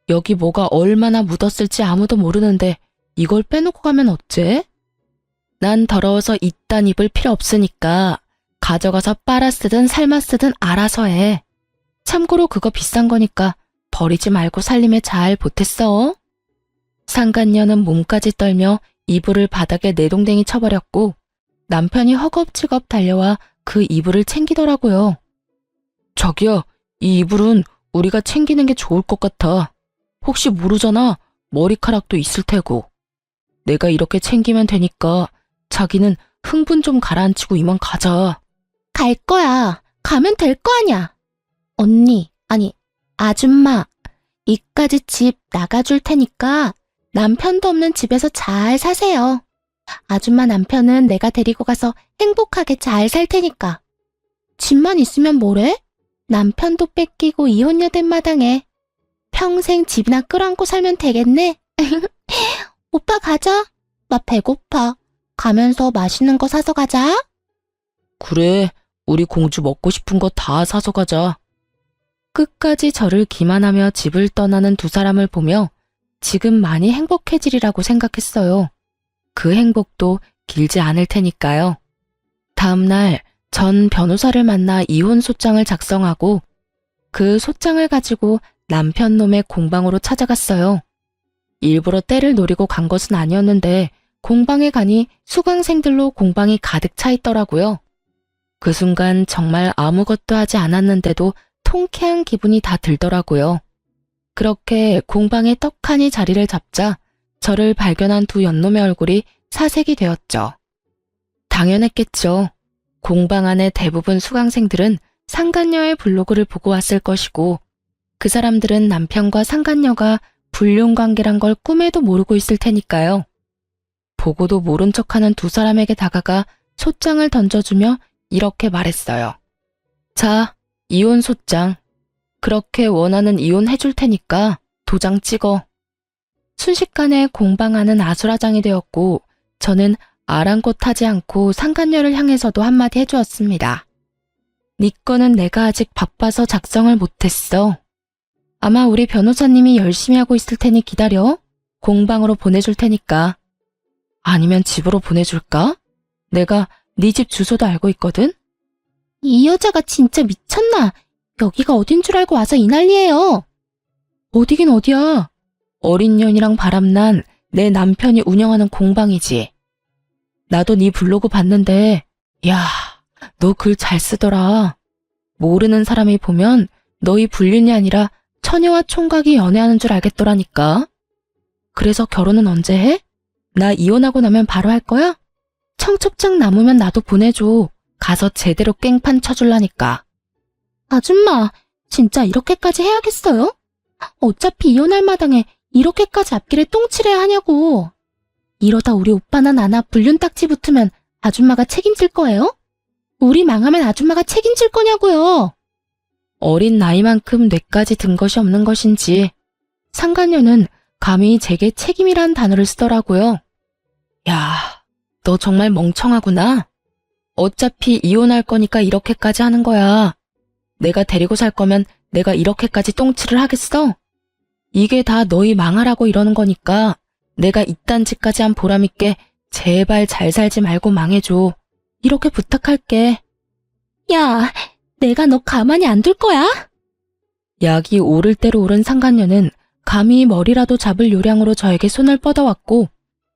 여기 뭐가 얼마나 묻었을지 아무도 모르는데 이걸 빼놓고 가면 어째? 난 더러워서 이딴 입을 필요 없으니까 가져가서 빨아 쓰든 삶아 쓰든 알아서 해. 참고로 그거 비싼 거니까 버리지 말고 살림에 잘 보탰어. 상간녀는 몸까지 떨며 이불을 바닥에 내동댕이 쳐버렸고 남편이 허겁지겁 달려와 그 이불을 챙기더라고요. 자기야, 이 이불은 우리가 챙기는 게 좋을 것 같아. 혹시 모르잖아. 머리카락도 있을 테고. 내가 이렇게 챙기면 되니까 자기는 흥분 좀 가라앉히고 이만 가자.
갈 거야. 가면 될 거 아냐. 언니, 아니, 아줌마, 이까지 집 나가줄 테니까 남편도 없는 집에서 잘 사세요. 아줌마 남편은 내가 데리고 가서 행복하게 잘 살 테니까. 집만 있으면 뭐래? 남편도 뺏기고 이혼녀 된 마당에 평생 집이나 끌어안고 살면 되겠네. 오빠 가자. 나 배고파. 가면서 맛있는 거 사서 가자.
그래, 우리 공주 먹고 싶은 거 다 사서 가자. 끝까지 저를 기만하며 집을 떠나는 두 사람을 보며 지금 많이 행복해지리라고 생각했어요. 그 행복도 길지 않을 테니까요. 다음날 전 변호사를 만나 이혼 소장을 작성하고 그 소장을 가지고 남편 놈의 공방으로 찾아갔어요. 일부러 때를 노리고 간 것은 아니었는데 공방에 가니 수강생들로 공방이 가득 차 있더라고요. 그 순간 정말 아무것도 하지 않았는데도 통쾌한 기분이 다 들더라고요. 그렇게 공방에 떡하니 자리를 잡자 저를 발견한 두 연놈의 얼굴이 사색이 되었죠. 당연했겠죠. 공방 안의 대부분 수강생들은 상간녀의 블로그를 보고 왔을 것이고 그 사람들은 남편과 상간녀가 불륜관계란 걸 꿈에도 모르고 있을 테니까요. 보고도 모른 척하는 두 사람에게 다가가 소장을 던져주며 이렇게 말했어요. 자, 이혼 소장. 그렇게 원하는 이혼 해줄 테니까 도장 찍어. 순식간에 공방 안은 아수라장이 되었고 저는 아랑곳하지 않고 상간녀를 향해서도 한마디 해주었습니다. 네 거는 내가 아직 바빠서 작성을 못했어. 아마 우리 변호사님이 열심히 하고 있을 테니 기다려. 공방으로 보내줄 테니까. 아니면 집으로 보내줄까? 내가 네 집 주소도 알고 있거든?
이 여자가 진짜 미쳤나? 여기가 어딘 줄 알고 와서 이 난리예요.
어디긴 어디야. 어린 년이랑 바람난 내 남편이 운영하는 공방이지. 나도 네 블로그 봤는데, 야, 너 글 잘 쓰더라. 모르는 사람이 보면 너희 불륜이 아니라 처녀와 총각이 연애하는 줄 알겠더라니까. 그래서 결혼은 언제 해? 나 이혼하고 나면 바로 할 거야? 청첩장 남으면 나도 보내줘. 가서 제대로 깽판 쳐줄라니까.
아줌마, 진짜 이렇게까지 해야겠어요? 어차피 이혼할 마당에 이렇게까지 앞길에 똥칠해야 하냐고. 이러다 우리 오빠나 나나 불륜 딱지 붙으면 아줌마가 책임질 거예요? 우리 망하면 아줌마가 책임질 거냐고요.
어린 나이만큼 뇌까지 든 것이 없는 것인지 상간녀는 감히 제게 책임이란 단어를 쓰더라고요. 야, 너 정말 멍청하구나. 어차피 이혼할 거니까 이렇게까지 하는 거야. 내가 데리고 살 거면 내가 이렇게까지 똥칠을 하겠어? 이게 다 너희 망하라고 이러는 거니까 내가 이딴 짓까지 한 보람 있게 제발 잘 살지 말고 망해줘. 이렇게 부탁할게.
야, 내가 너 가만히 안 둘 거야?
약이 오를 대로 오른 상간녀는 감히 머리라도 잡을 요량으로 저에게 손을 뻗어왔고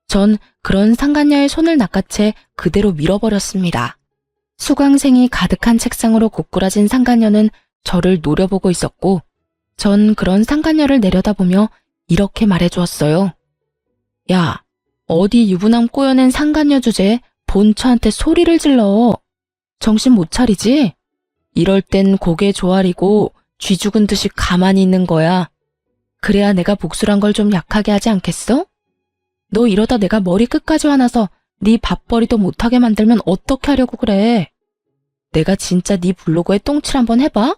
전 그런 상간녀의 손을 낚아채 그대로 밀어버렸습니다. 수강생이 가득한 책상으로 고꾸라진 상간녀는 저를 노려보고 있었고 전 그런 상간녀를 내려다보며 이렇게 말해주었어요. 야, 어디 유부남 꼬여낸 상간녀 주제에 본처한테 소리를 질러. 정신 못 차리지? 이럴 땐 고개 조아리고 쥐 죽은 듯이 가만히 있는 거야. 그래야 내가 복수란 걸 좀 약하게 하지 않겠어? 너 이러다 내가 머리 끝까지 화나서 네 밥벌이도 못하게 만들면 어떻게 하려고 그래? 내가 진짜 네 블로그에 똥칠 한번 해봐?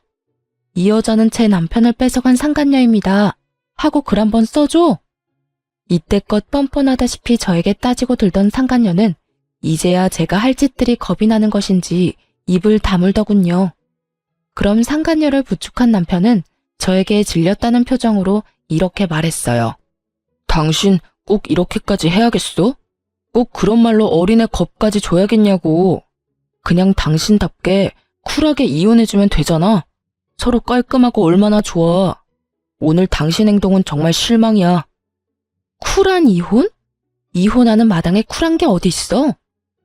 이 여자는 제 남편을 뺏어간 상간녀입니다. 하고 글 한번 써줘. 이때껏 뻔뻔하다시피 저에게 따지고 들던 상간녀는 이제야 제가 할 짓들이 겁이 나는 것인지 입을 다물더군요. 그럼 상간녀를 부축한 남편은 저에게 질렸다는 표정으로 이렇게 말했어요. 당신 꼭 이렇게까지 해야겠어? 꼭 그런 말로 어린애 겁까지 줘야겠냐고. 그냥 당신답게 쿨하게 이혼해주면 되잖아. 서로 깔끔하고 얼마나 좋아. 오늘 당신 행동은 정말 실망이야. 쿨한 이혼? 이혼하는 마당에 쿨한 게 어디 있어?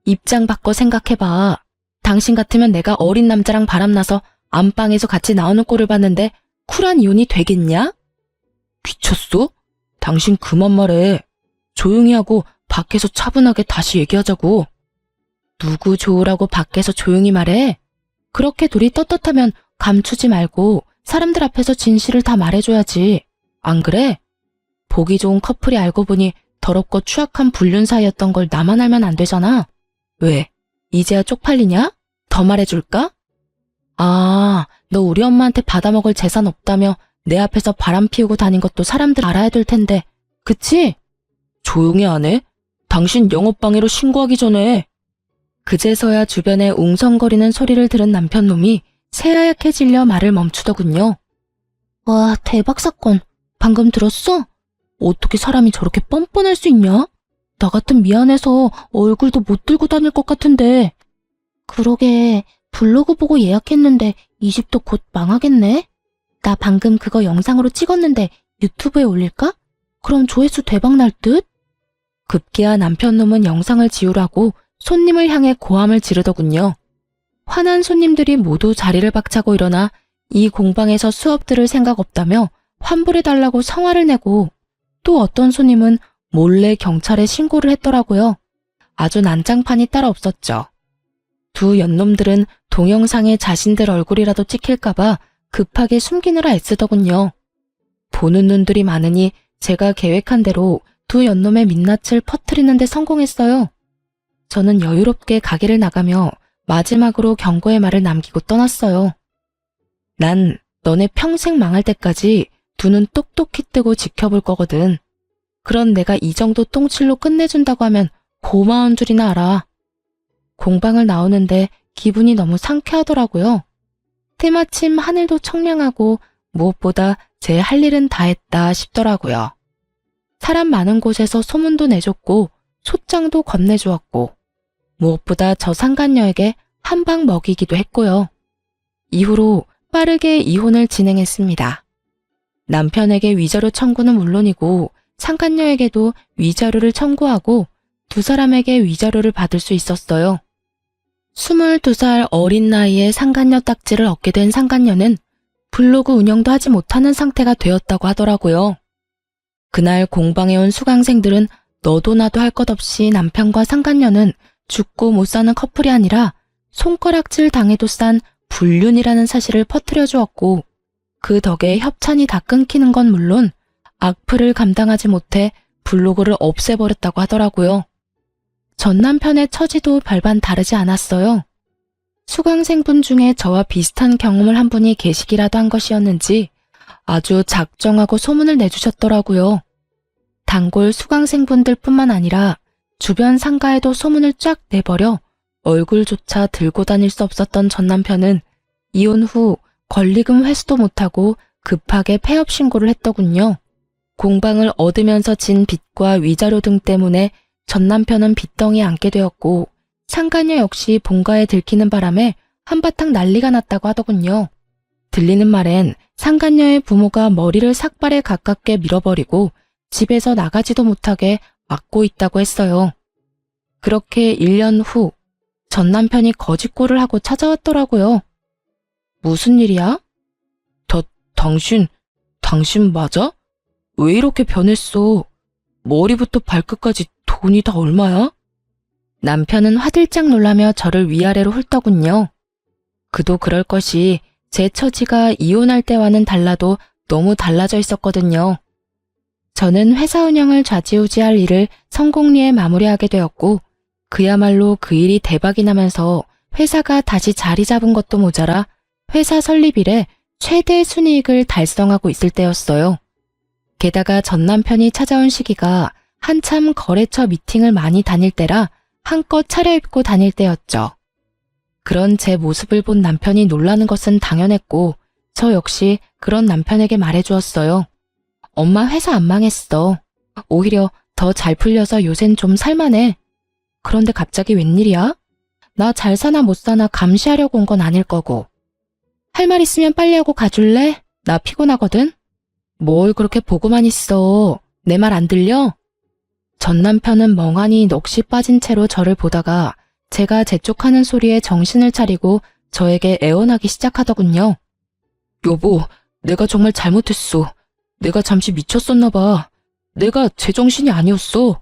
입장 바꿔 생각해봐. 당신 같으면 내가 어린 남자랑 바람나서 안방에서 같이 나오는 꼴을 봤는데 쿨한 이혼이 되겠냐? 미쳤어? 당신 그만 말해. 조용히 하고 밖에서 차분하게 다시 얘기하자고. 누구 좋으라고 밖에서 조용히 말해? 그렇게 둘이 떳떳하면 감추지 말고 사람들 앞에서 진실을 다 말해줘야지. 안 그래? 보기 좋은 커플이 알고 보니 더럽고 추악한 불륜 사이였던 걸 나만 알면 안 되잖아. 왜? 이제야 쪽팔리냐? 더 말해줄까? 아, 너 우리 엄마한테 받아먹을 재산 없다며 내 앞에서 바람 피우고 다닌 것도 사람들 알아야 될 텐데. 그치? 조용히 안 해? 당신 영업방해로 신고하기 전에. 그제서야 주변에 웅성거리는 소리를 들은 남편놈이 새하얗게 질려 말을 멈추더군요.
와, 대박 사건. 방금 들었어? 어떻게 사람이 저렇게 뻔뻔할 수 있냐? 나 같은 미안해서 얼굴도 못 들고 다닐 것 같은데. 그러게, 블로그 보고 예약했는데 이 집도 곧 망하겠네? 나 방금 그거 영상으로 찍었는데 유튜브에 올릴까? 그럼 조회수 대박 날 듯?
급기야 남편놈은 영상을 지우라고 손님을 향해 고함을 지르더군요. 화난 손님들이 모두 자리를 박차고 일어나 이 공방에서 수업 들을 생각 없다며 환불해달라고 성화를 내고 또 어떤 손님은 몰래 경찰에 신고를 했더라고요. 아주 난장판이 따로 없었죠. 두 연놈들은 동영상에 자신들 얼굴이라도 찍힐까봐 급하게 숨기느라 애쓰더군요. 보는 눈들이 많으니 제가 계획한 대로 두 연놈의 민낯을 퍼뜨리는 데 성공했어요. 저는 여유롭게 가게를 나가며 마지막으로 경고의 말을 남기고 떠났어요. 난 너네 평생 망할 때까지 두 눈 똑똑히 뜨고 지켜볼 거거든. 그런 내가 이 정도 똥칠로 끝내준다고 하면 고마운 줄이나 알아. 공방을 나오는데 기분이 너무 상쾌하더라고요. 때마침 하늘도 청량하고 무엇보다 제 할 일은 다 했다 싶더라고요. 사람 많은 곳에서 소문도 내줬고 소장도 건네주었고 무엇보다 저 상간녀에게 한 방 먹이기도 했고요. 이후로 빠르게 이혼을 진행했습니다. 남편에게 위자료 청구는 물론이고 상간녀에게도 위자료를 청구하고 두 사람에게 위자료를 받을 수 있었어요. 22살 어린 나이에 상간녀 딱지를 얻게 된 상간녀는 블로그 운영도 하지 못하는 상태가 되었다고 하더라고요. 그날 공방에 온 수강생들은 너도 나도 할 것 없이 남편과 상간녀는 죽고 못 사는 커플이 아니라 손가락질 당해도 싼 불륜이라는 사실을 퍼뜨려 주었고 그 덕에 협찬이 다 끊기는 건 물론 악플을 감당하지 못해 블로그를 없애버렸다고 하더라고요. 전 남편의 처지도 별반 다르지 않았어요. 수강생분 중에 저와 비슷한 경험을 한 분이 계시기라도 한 것이었는지 아주 작정하고 소문을 내주셨더라고요. 단골 수강생분들뿐만 아니라 주변 상가에도 소문을 쫙 내버려 얼굴조차 들고 다닐 수 없었던 전 남편은 이혼 후 권리금 회수도 못하고 급하게 폐업 신고를 했더군요. 공방을 얻으면서 진 빚과 위자료 등 때문에 전 남편은 빚덩이에 앉게 되었고 상간녀 역시 본가에 들키는 바람에 한바탕 난리가 났다고 하더군요. 들리는 말엔 상간녀의 부모가 머리를 삭발에 가깝게 밀어버리고 집에서 나가지도 못하게 막고 있다고 했어요. 그렇게 1년 후 전 남편이 거짓골을 하고 찾아왔더라고요. 무슨 일이야? 당신 맞아? 왜 이렇게 변했어? 머리부터 발끝까지 돈이 다 얼마야? 남편은 화들짝 놀라며 저를 위아래로 훑더군요. 그도 그럴 것이 제 처지가 이혼할 때와는 달라도 너무 달라져 있었거든요. 저는 회사 운영을 좌지우지할 일을 성공리에 마무리하게 되었고 그야말로 그 일이 대박이 나면서 회사가 다시 자리 잡은 것도 모자라 회사 설립 이래 최대 순이익을 달성하고 있을 때였어요. 게다가 전 남편이 찾아온 시기가 한참 거래처 미팅을 많이 다닐 때라 한껏 차려입고 다닐 때였죠. 그런 제 모습을 본 남편이 놀라는 것은 당연했고 저 역시 그런 남편에게 말해주었어요. 엄마 회사 안 망했어. 오히려 더 잘 풀려서 요샌 좀 살만해. 그런데 갑자기 웬일이야? 나 잘 사나 못 사나 감시하려고 온 건 아닐 거고. 할 말 있으면 빨리 하고 가줄래? 나 피곤하거든. 뭘 그렇게 보고만 있어. 내 말 안 들려? 전 남편은 멍하니 넋이 빠진 채로 저를 보다가 제가 재촉하는 소리에 정신을 차리고 저에게 애원하기 시작하더군요. 여보, 내가 정말 잘못했어. 내가 잠시 미쳤었나 봐. 내가 제정신이 아니었어.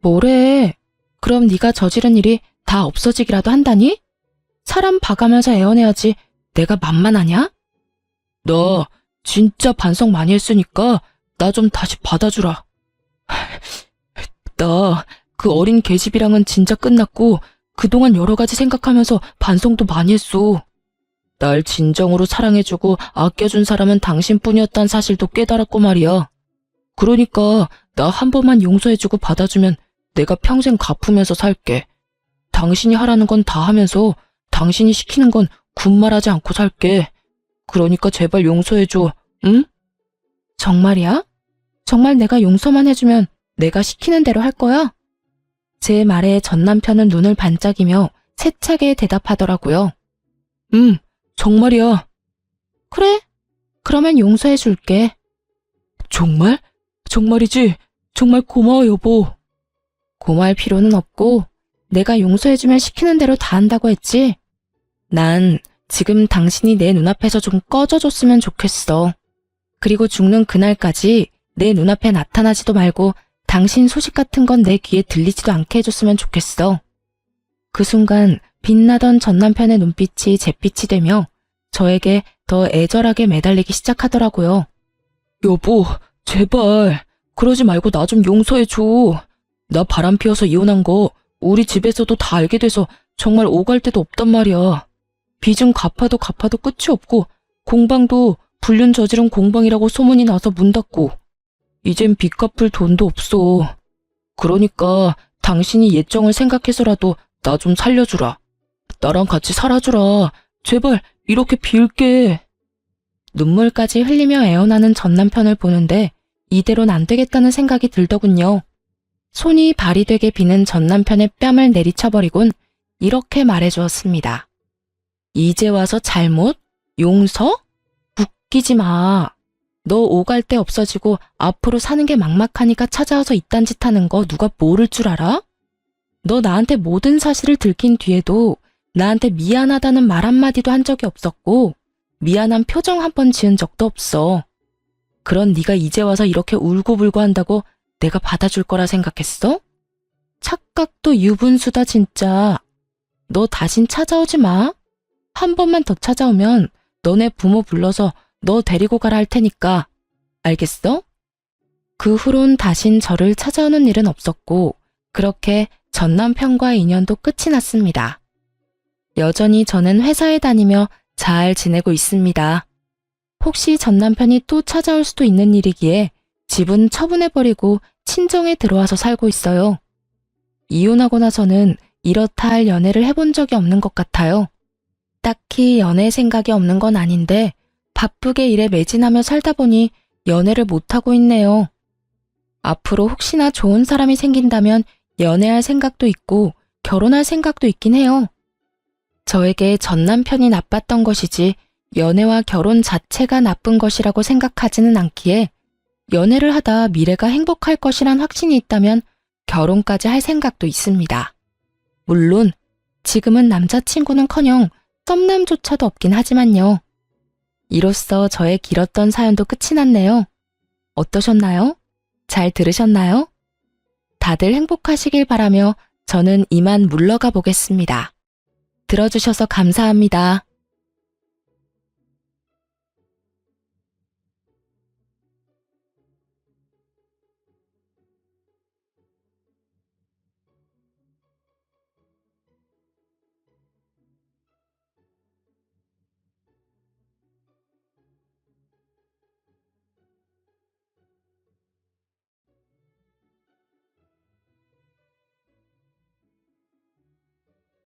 뭐래? 그럼 네가 저지른 일이 다 없어지기라도 한다니? 사람 봐가면서 애원해야지 내가 만만하냐? 나 진짜 반성 많이 했으니까 나 좀 다시 받아주라. 나 그 어린 계집이랑은 진짜 끝났고 그동안 여러 가지 생각하면서 반성도 많이 했어. 날 진정으로 사랑해주고 아껴준 사람은 당신뿐이었다는 사실도 깨달았고 말이야. 그러니까 나 한 번만 용서해주고 받아주면 내가 평생 갚으면서 살게. 당신이 하라는 건 다 하면서 당신이 시키는 건 군말하지 않고 살게. 그러니까 제발 용서해줘, 응? 정말이야? 정말 내가 용서만 해주면 내가 시키는 대로 할 거야? 제 말에 전 남편은 눈을 반짝이며 세차게 대답하더라고요. 응, 정말이야. 그래? 그러면 용서해 줄게. 정말? 정말이지? 정말 고마워, 여보. 고마울 필요는 없고 내가 용서해주면 시키는 대로 다 한다고 했지? 난 지금 당신이 내 눈앞에서 좀 꺼져줬으면 좋겠어. 그리고 죽는 그날까지 내 눈앞에 나타나지도 말고 당신 소식 같은 건 내 귀에 들리지도 않게 해줬으면 좋겠어. 그 순간 빛나던 전 남편의 눈빛이 잿빛이 되며 저에게 더 애절하게 매달리기 시작하더라고요. 여보, 제발 그러지 말고 나 좀 용서해줘. 나 바람 피워서 이혼한 거 우리 집에서도 다 알게 돼서 정말 오갈 데도 없단 말이야. 빚은 갚아도 끝이 없고 공방도 불륜 저지른 공방이라고 소문이 나서 문 닫고 이젠 빚 갚을 돈도 없어. 그러니까 당신이 예정을 생각해서라도 나 좀 살려주라. 나랑 같이 살아주라. 제발 이렇게 빌게. 눈물까지 흘리며 애원하는 전 남편을 보는데 이대로는 안 되겠다는 생각이 들더군요. 손이 발이 되게 비는 전 남편의 뺨을 내리쳐버리곤 이렇게 말해주었습니다. 이제 와서 잘못? 용서? 웃기지 마. 너 오갈 데 없어지고 앞으로 사는 게 막막하니까 찾아와서 이딴 짓 하는 거 누가 모를 줄 알아? 너 나한테 모든 사실을 들킨 뒤에도 나한테 미안하다는 말 한마디도 한 적이 없었고 미안한 표정 한 번 지은 적도 없어. 그런 네가 이제 와서 이렇게 울고불고 한다고 내가 받아줄 거라 생각했어? 착각도 유분수다 진짜. 너 다신 찾아오지 마. 한 번만 더 찾아오면 너네 부모 불러서 너 데리고 가라 할 테니까. 알겠어? 그 후론 다신 저를 찾아오는 일은 없었고 그렇게 전 남편과의 인연도 끝이 났습니다. 여전히 저는 회사에 다니며 잘 지내고 있습니다. 혹시 전 남편이 또 찾아올 수도 있는 일이기에 집은 처분해버리고 친정에 들어와서 살고 있어요. 이혼하고 나서는 이렇다 할 연애를 해본 적이 없는 것 같아요. 딱히 연애 생각이 없는 건 아닌데 바쁘게 일에 매진하며 살다 보니 연애를 못하고 있네요. 앞으로 혹시나 좋은 사람이 생긴다면 연애할 생각도 있고 결혼할 생각도 있긴 해요. 저에게 전 남편이 나빴던 것이지 연애와 결혼 자체가 나쁜 것이라고 생각하지는 않기에 연애를 하다 미래가 행복할 것이란 확신이 있다면 결혼까지 할 생각도 있습니다. 물론 지금은 남자친구는커녕 썸남조차도 없긴 하지만요. 이로써 저의 길었던 사연도 끝이 났네요. 어떠셨나요? 잘 들으셨나요? 다들 행복하시길 바라며 저는 이만 물러가 보겠습니다. 들어주셔서 감사합니다.